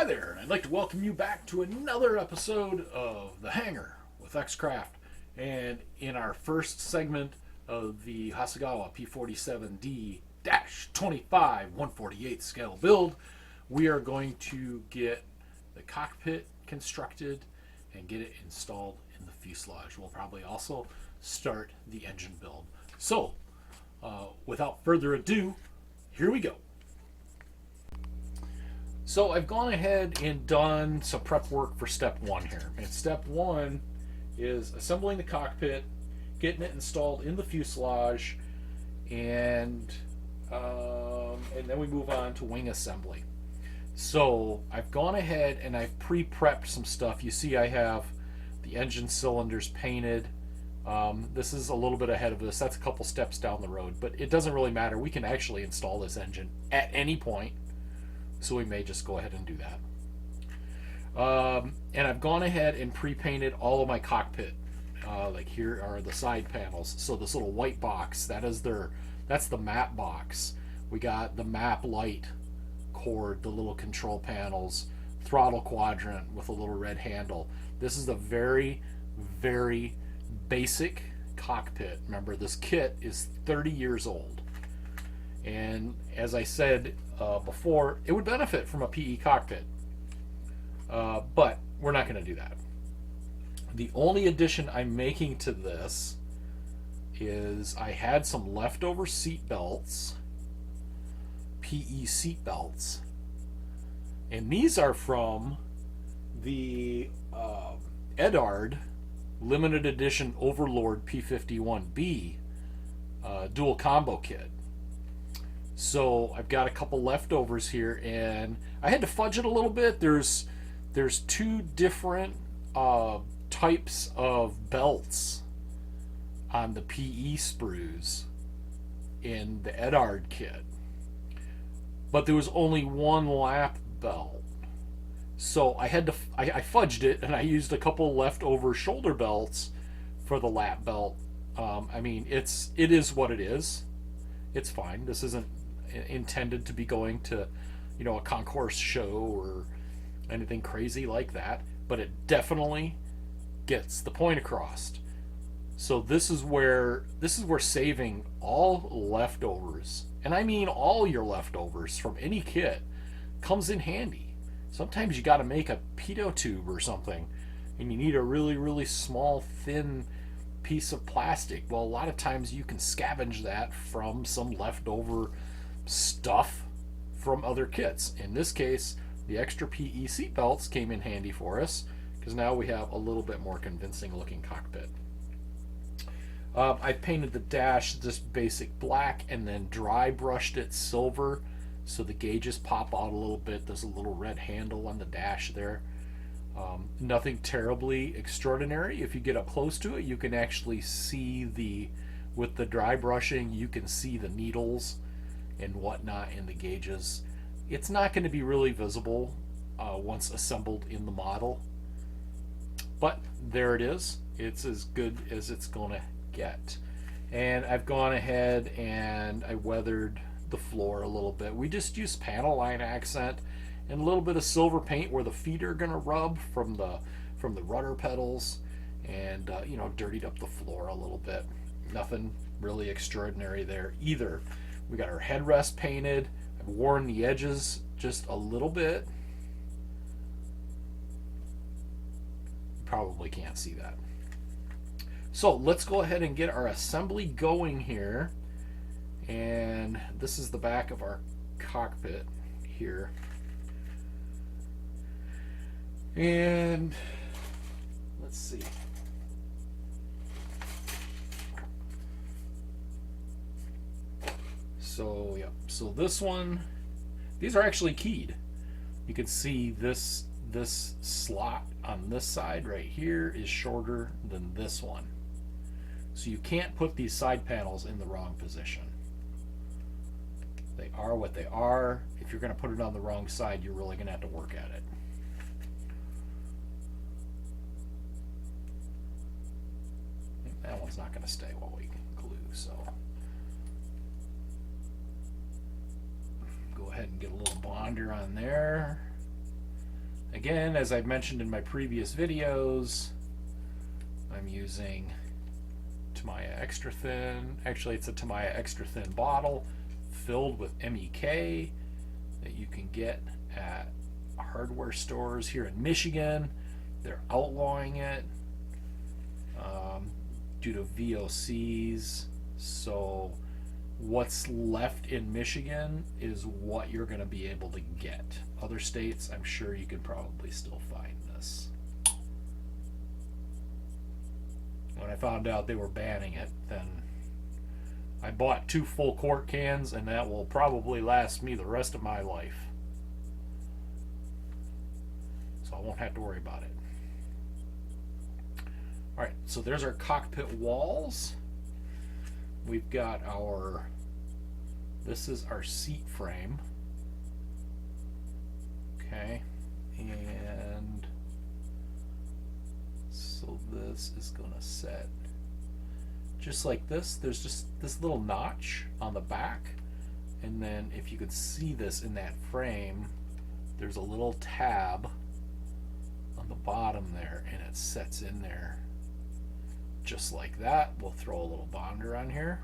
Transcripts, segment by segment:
Hi there, and I'd like to welcome you back to another episode of The Hangar with X-Craft. And in our first segment of the Hasegawa P47D-25 148 scale build, we are going to get the cockpit constructed and get it installed in the fuselage. We'll probably also start the engine build. So, without further ado, here we go. So I've gone ahead and done some prep work for step one here. And step one is assembling the cockpit, getting it installed in the fuselage, and then we move on to wing assembly. So I've gone ahead and I've pre-prepped some stuff. You see I have the engine cylinders painted. This is a little bit ahead of this. That's a couple steps down the road, but it doesn't really matter. We can actually install this engine at any point. So we may just go ahead and do that. And I've gone ahead and pre-painted all of my cockpit. Like here are the side panels. So this little white box, that's the map box. We got the map light cord, the little control panels, throttle quadrant with a little red handle. This is a very, very basic cockpit. Remember, this kit is 30 years old. And as I said before, it would benefit from a PE cockpit. But we're not going to do that. The only addition I'm making to this is I had some leftover seat belts, PE seat belts, and these are from the Edard limited edition Overlord P51B dual combo kit. So I've got a couple leftovers here, and I had to fudge it a little bit. There's two different types of belts on the PE sprues in the Edard kit, but there was only one lap belt. So I fudged it, and I used a couple leftover shoulder belts for the lap belt. I mean, it is what it is. It's fine. This isn't intended to be going to, a concourse show or anything crazy like that, but it definitely gets the point across. So this is where saving all leftovers, and I mean all your leftovers from any kit, comes in handy. Sometimes you got to make a pitot tube or something, and you need a really, really small, thin piece of plastic. Well, a lot of times you can scavenge that from some leftover stuff from other kits. In this case, the extra PE seat belts came in handy for us because now we have a little bit more convincing looking cockpit. I painted the dash just basic black and then dry brushed it silver so the gauges pop out a little bit. There's a little red handle on the dash there. Nothing terribly extraordinary. If you get up close to it, you can actually see with the dry brushing, you can see the needles and whatnot in the gauges. It's not going to be really visible once assembled in the model, but there it is. It's as good as it's going to get. And I've gone ahead and I weathered the floor a little bit. We just used panel line accent and a little bit of silver paint where the feet are going to rub from the rudder pedals, and dirtied up the floor a little bit. Nothing really extraordinary there either. We got our headrest painted. I've worn the edges just a little bit. Probably can't see that. So let's go ahead and get our assembly going here. And this is the back of our cockpit here. And let's see. So yeah, so this one, these are actually keyed. You can see this slot on this side right here is shorter than this one. So you can't put these side panels in the wrong position. They are what they are. If you're going to put it on the wrong side, you're really going to have to work at it. That one's not going to stay while we glue, so go ahead and get a little bonder on there. Again, as I've mentioned in my previous videos, I'm using Tamiya Extra Thin. Actually, it's a Tamiya Extra Thin bottle filled with MEK that you can get at hardware stores here in Michigan. They're outlawing it due to VOCs. So what's left in Michigan is what you're going to be able to get. Other states, I'm sure you can probably still find this. When I found out they were banning it, then I bought 2 full quart cans, and that will probably last me the rest of my life. So I won't have to worry about it. Alright, so there's our cockpit walls. We've got our, this is our seat frame. Okay, and so this is going to set just like this. There's just this little notch on the back, and then if you could see this in that frame, there's a little tab on the bottom there, and it sets in there just like that. We'll throw a little bonder on here.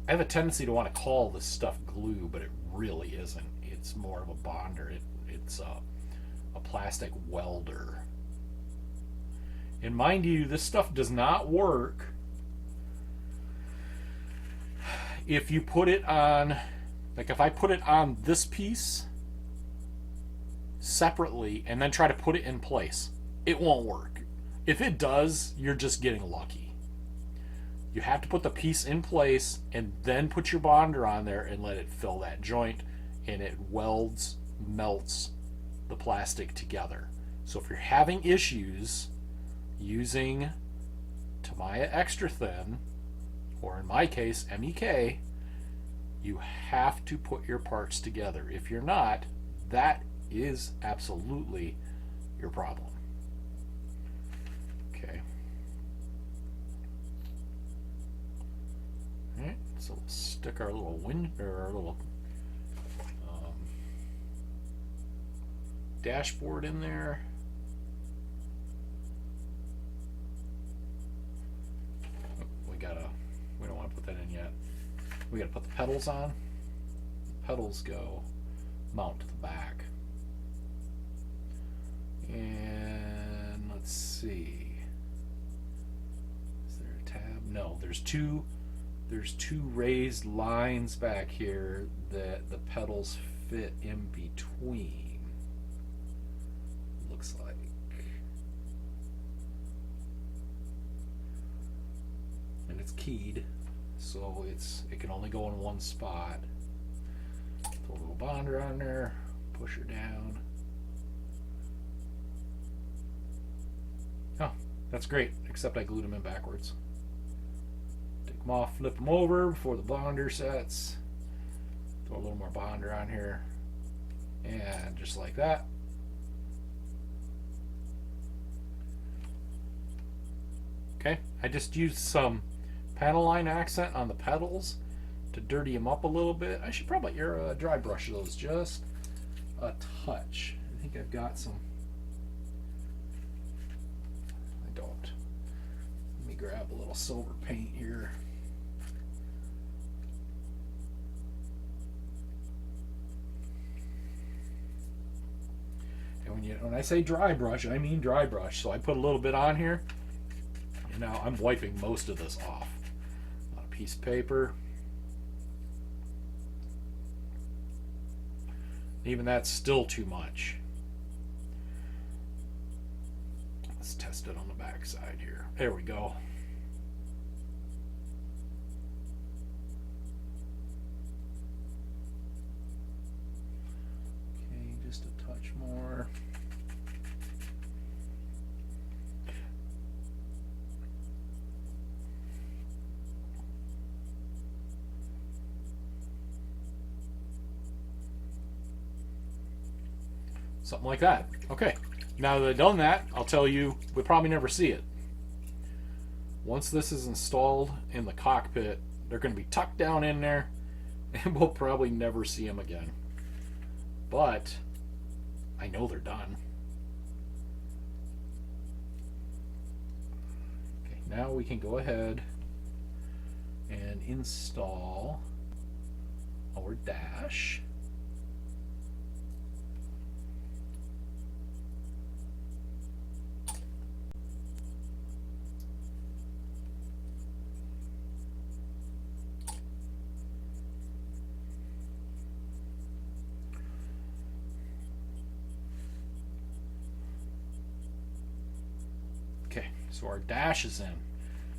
I have a tendency to want to call this stuff glue, but it really isn't. It's more of a bonder. It's a plastic welder. And mind you, this stuff does not work if you put it on, like if I put it on this piece separately and then try to put it in place, it won't work. If it does, you're just getting lucky. You have to put the piece in place and then put your bonder on there and let it fill that joint, and it welds, melts the plastic together. So if you're having issues using Tamiya Extra Thin, or in my case MEK, you have to put your parts together. If you're not, that is absolutely your problem. Okay. Alright, so we'll stick our little dashboard in there. We don't want to put that in yet. We got to put the pedals on. The pedals go mount to the back. And let's see. Is there a tab? No, there's two raised lines back here that the pedals fit in between. Looks like. And it's keyed, so it can only go in one spot. Put a little bonder on there, push her down. Oh, that's great, except I glued them in backwards. Take them off, flip them over before the bonder sets. Throw a little more bonder on here, and just like that. Okay, I just used some panel line accent on the pedals to dirty them up a little bit. I should probably dry brush those just a touch. I think I've got some. I don't. Let me grab a little silver paint here. And when I say dry brush, I mean dry brush. So I put a little bit on here, and now I'm wiping most of this off on a piece of paper. Even that's still too much. Let's test it on the back side here. There we go. Okay, just a touch more. Something like that. Okay, now that I've done that, I'll tell you, we'll probably never see it. Once this is installed in the cockpit, they're going to be tucked down in there, and we'll probably never see them again. But I know they're done. Okay, now we can go ahead and install our dash. Okay, so our dash is in.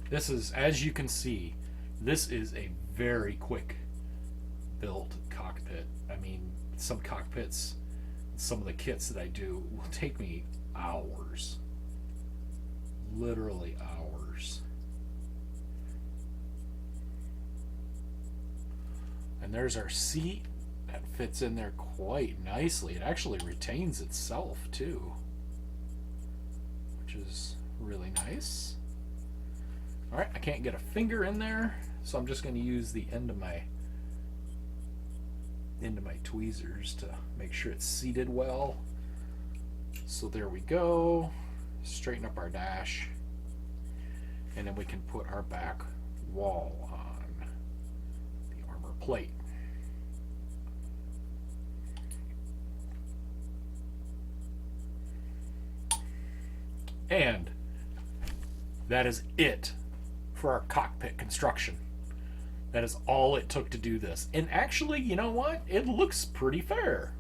This is, as you can see, this is a very quick built cockpit. I mean, some cockpits, some of the kits that I do will take me hours. Literally hours. And there's our seat. That fits in there quite nicely. It actually retains itself too, which is really nice. All right, I can't get a finger in there, so I'm just going to use the end of my tweezers to make sure it's seated well. So there we go. Straighten up our dash, and then we can put our back wall on the armor plate. And that is it for our cockpit construction. That is all it took to do this. And actually, you know what? It looks pretty fair.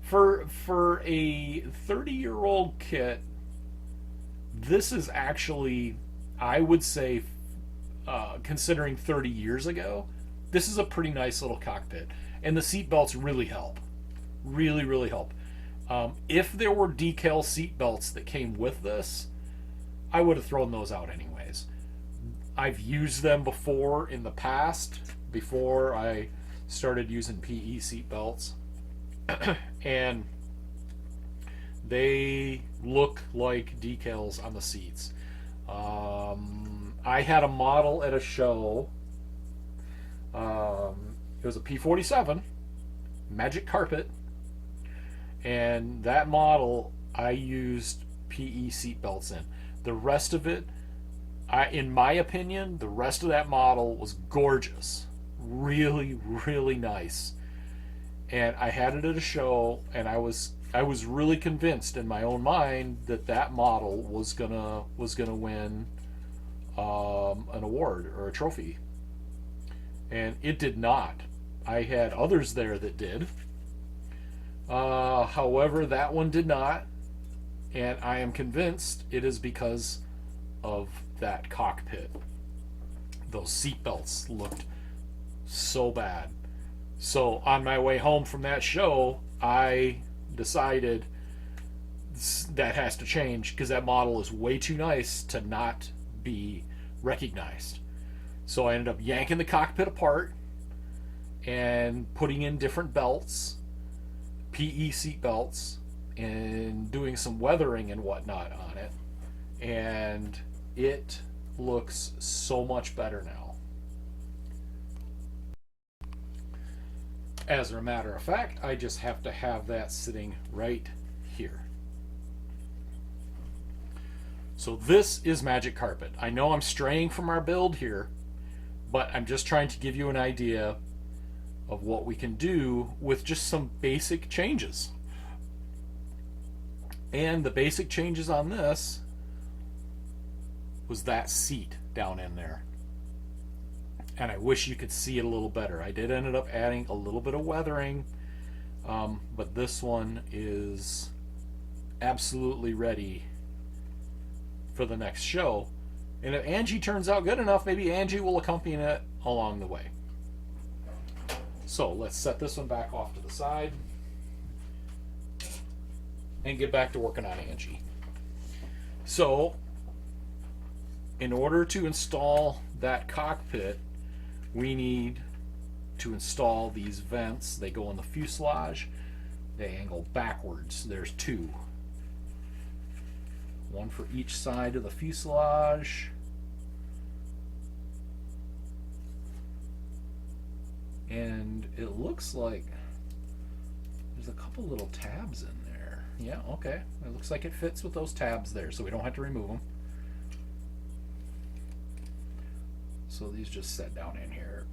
For a 30-year-old kit, this is actually, I would say, considering 30 years ago, this is a pretty nice little cockpit. And the seat belts really help. Really, really help. If there were decal seat belts that came with this, I would have thrown those out anyways. I've used them before in the past, before I started using PE seat belts, and they look like decals on the seats. I had a model at a show. It was a P47 Magic Carpet, and that model I used PE seat belts in. The rest of it, in my opinion, the rest of that model was gorgeous. Really, really nice. And I had it at a show, and I was really convinced in my own mind that that model was gonna win an award or a trophy. And it did not. I had others there that did. However, that one did not. And I am convinced it is because of that cockpit. Those seat belts looked so bad. So on my way home from that show, I decided that has to change because that model is way too nice to not be recognized. So I ended up yanking the cockpit apart and putting in different belts, PE seat belts, and doing some weathering and whatnot on it. And it looks so much better now. As a matter of fact, I just have to have that sitting right here. So this is Magic Carpet. I know I'm straying from our build here, but I'm just trying to give you an idea of what we can do with just some basic changes. And the basic changes on this was that seat down in there. And I wish you could see it a little better. I did end up adding a little bit of weathering, but this one is absolutely ready for the next show. And if Angie turns out good enough, maybe Angie will accompany it along the way. So let's set this one back off to the side and get back to working on Angie. So in order to install that cockpit, we need to install these vents. They go in the fuselage. They angle backwards. There's two. One for each side of the fuselage. And it looks like There's a couple little tabs in there. Yeah, okay. It looks like it fits with those tabs there, so we don't have to remove them. So these just set down in here.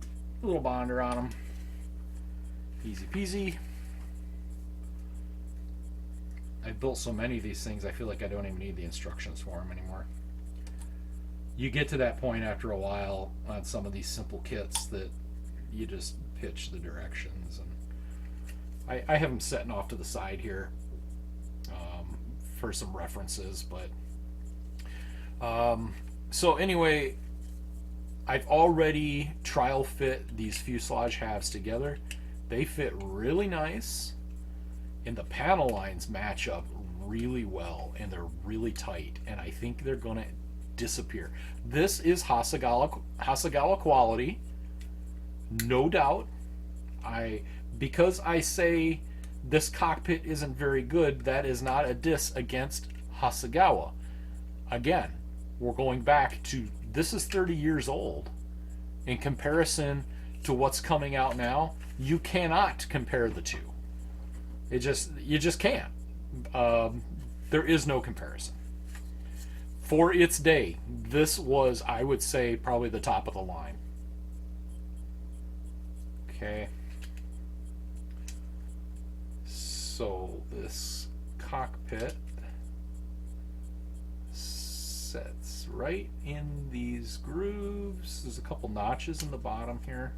A little bonder on them. Easy peasy. I've built so many of these things, I feel like I don't even need the instructions for them anymore. You get to that point after a while on some of these simple kits that you just pitch the directions. And I have them setting off to the side here for some references. But so anyway, I've already trial fit these fuselage halves together. They fit really nice, and the panel lines match up really well, and they're really tight, and I think they're going to disappear. This is Hasegawa quality, no doubt. Because I say this cockpit isn't very good, that is not a diss against Hasegawa. Again, we're going back to, this is 30 years old. In comparison to what's coming out now, you cannot compare the two. You just can't. There is no comparison. For its day, this was, I would say, probably the top of the line. Okay. So this cockpit sets right in these grooves. There's a couple notches in the bottom here.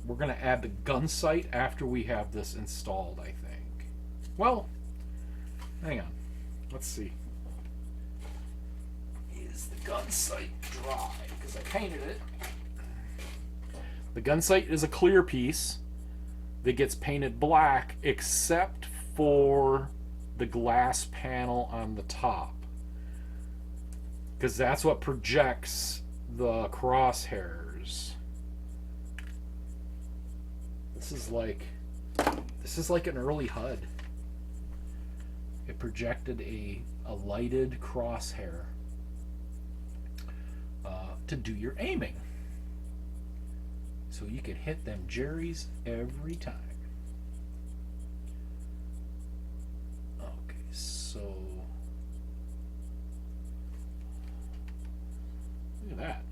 We're going to add the gun sight after we have this installed, I think. Well, hang on. Let's see. Is the gun sight dry? Because I painted it. The gun sight is a clear piece that gets painted black except for the glass panel on the top. Because that's what projects the crosshairs. This is like an early HUD. It projected a lighted crosshair to do your aiming, so you could hit them jerrys every time. Okay, so look at that.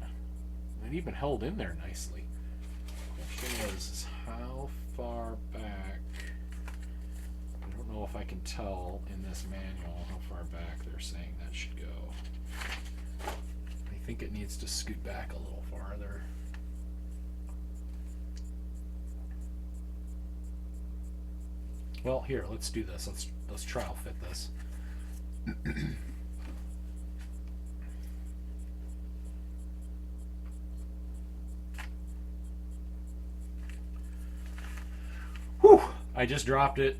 It even held in there nicely. Question is how far back. I don't know if I can tell in this manual how far back they're saying that should go. I think it needs to scoot back a little farther. Well, here, let's do this. Let's trial fit this. Whew! I just dropped it,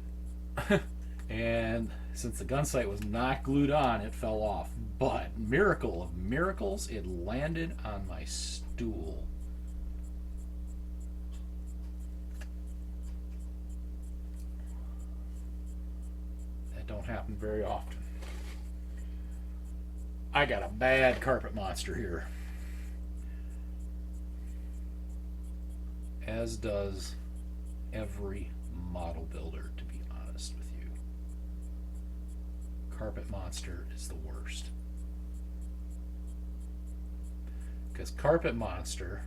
and since the gun sight was not glued on, it fell off. But miracle of miracles, it landed on my stool. That don't happen very often. I got a bad carpet monster here, as does every model builder, to be honest with you. Carpet monster is the worst. Because carpet monster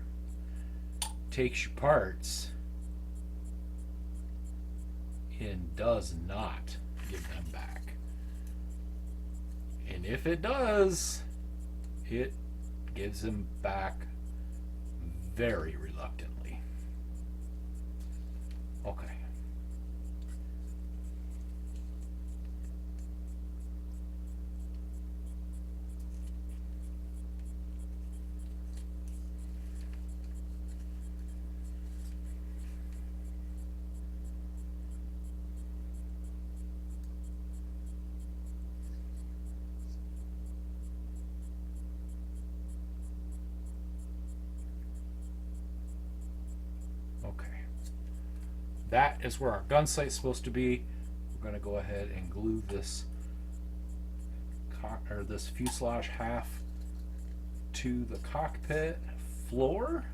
takes your parts and does not give them back. And if it does, it gives them back very reluctantly. Okay. That is where our gun sight is supposed to be. We're going to go ahead and glue this this fuselage half to the cockpit floor,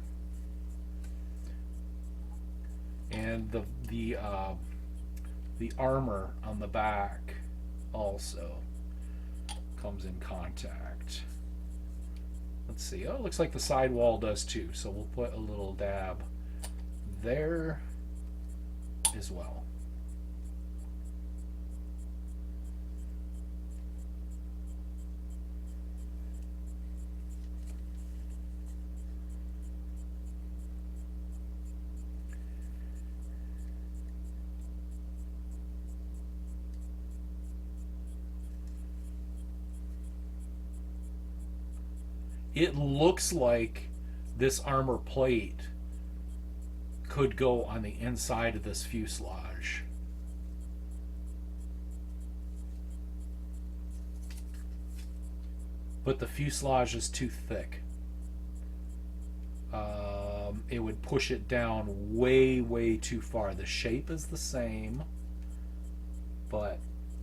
and the armor on the back also comes in contact. Let's see. Oh, it looks like the sidewall does too. So we'll put a little dab there as well. It looks like this armor plate could go on the inside of this fuselage. But the fuselage is too thick. It would push it down way too far. The shape is the same, but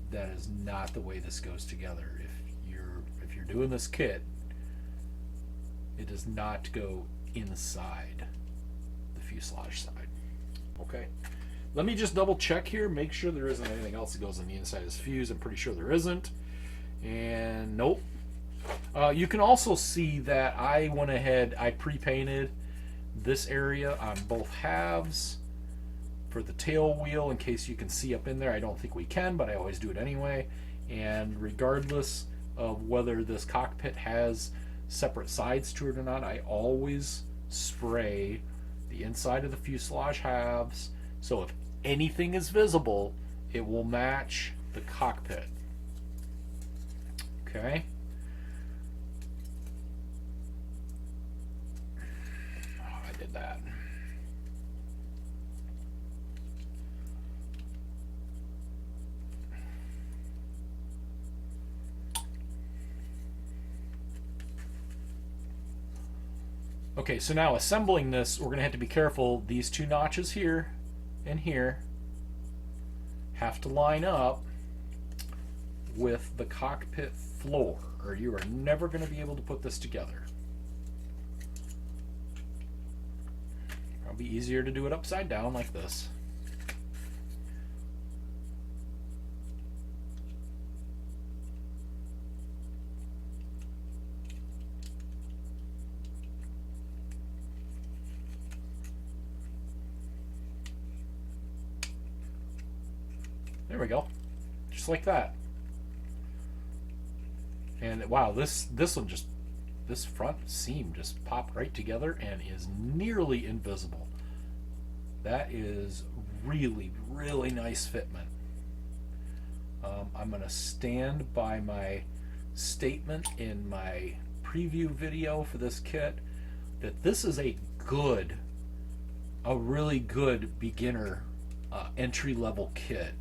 that is not the way this goes together. If you're doing this kit, it does not go inside the fuselage side. Okay, let me just double check here, make sure there isn't anything else that goes on the inside of this fuse. I'm pretty sure there isn't, and nope. You can also see that I went ahead, I pre-painted this area on both halves for the tail wheel in case you can see up in there. I don't think we can, but I always do it anyway. And regardless of whether this cockpit has separate sides to it or not, I always spray the inside of the fuselage halves, so if anything is visible, it will match the cockpit. Okay. Oh, I did that. Okay, so now assembling this, we're going to have to be careful. These two notches here and here have to line up with the cockpit floor, or you are never going to be able to put this together. Probably easier to do it upside down like this. There we go, just like that. And wow, this one just, this front seam just popped right together and is nearly invisible. That is really nice fitment. I'm going to stand by my statement in my preview video for this kit that this is a really good beginner entry-level kit.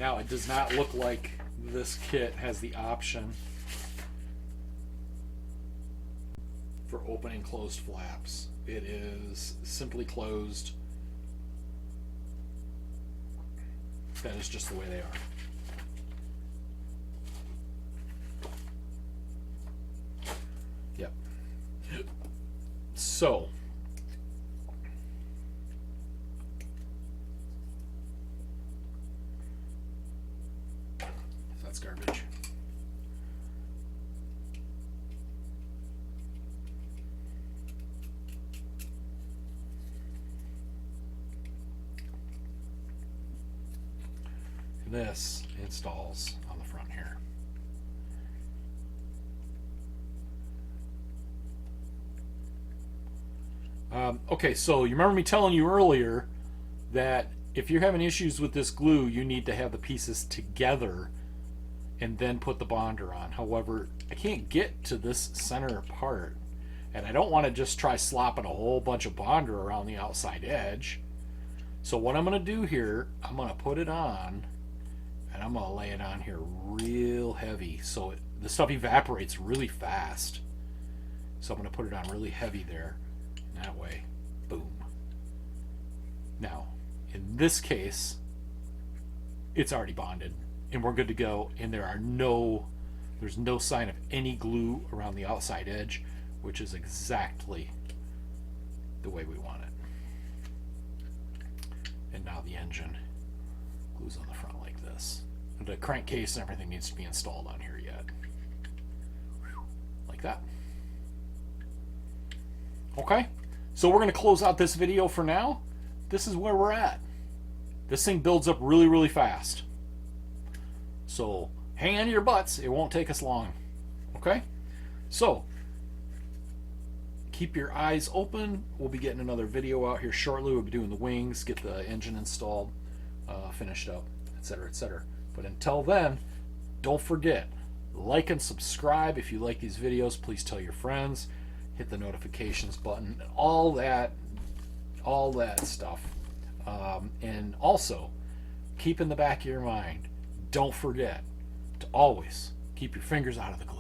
Now, it does not look like this kit has the option for open and closed flaps. It is simply closed. That is just the way they are. Yep. So, that's garbage. This installs on the front here. Okay, so you remember me telling you earlier that if you're having issues with this glue, you need to have the pieces together and then put the bonder on. However, I can't get to this center part, and I don't want to just try slopping a whole bunch of bonder around the outside edge. So what I'm going to do here, I'm going to put it on, and I'm going to lay it on here real heavy so the stuff evaporates really fast. So I'm going to put it on really heavy there. And that way, boom. Now, in this case, it's already bonded, and we're good to go, and there's no sign of any glue around the outside edge, which is exactly the way we want it. And now the engine glues on the front like this. The crankcase and everything needs to be installed on here yet. Like that. Okay, so we're going to close out this video for now. This is where we're at. This thing builds up really, really fast. So hang on to your butts. It won't take us long. Okay, so keep your eyes open. We'll be getting another video out here shortly. We'll be doing the wings, get the engine installed, finished up, etc., etc. But until then, don't forget, like and subscribe. If you like these videos, please tell your friends. Hit the notifications button, all that stuff. And also, keep in the back of your mind, don't forget to always keep your fingers out of the glue.